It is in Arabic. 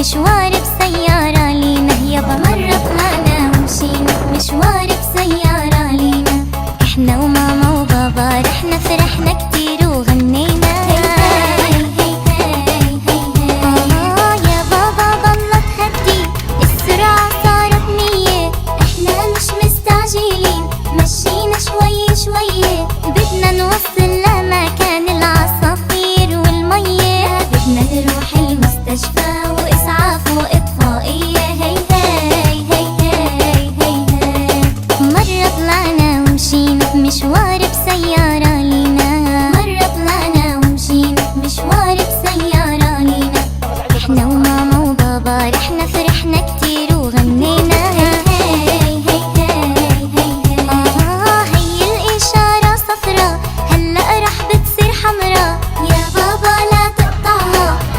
مشوار بسيارة لينا، يابا مرة طلعنا ومشينا مشوار بسيارة لينا. احنا وماما وبابا رحنا فرحنا كتير وغنينا. يا بابا ضلت هدي السرعة صارت 100، احنا مش مستعجلين مشينا شوي شوي، بدنا نوصل لمكان العصافير والمية، بدنا نروح المستشفى وإسعاف وإطفائية. هي هي هي هي هي مرة طلعنا ومشينا مشوار بسيارة لينا، مرة طلعنا ومشينا مشوار بسيارة لينا. احنا وماما وبابا رحنا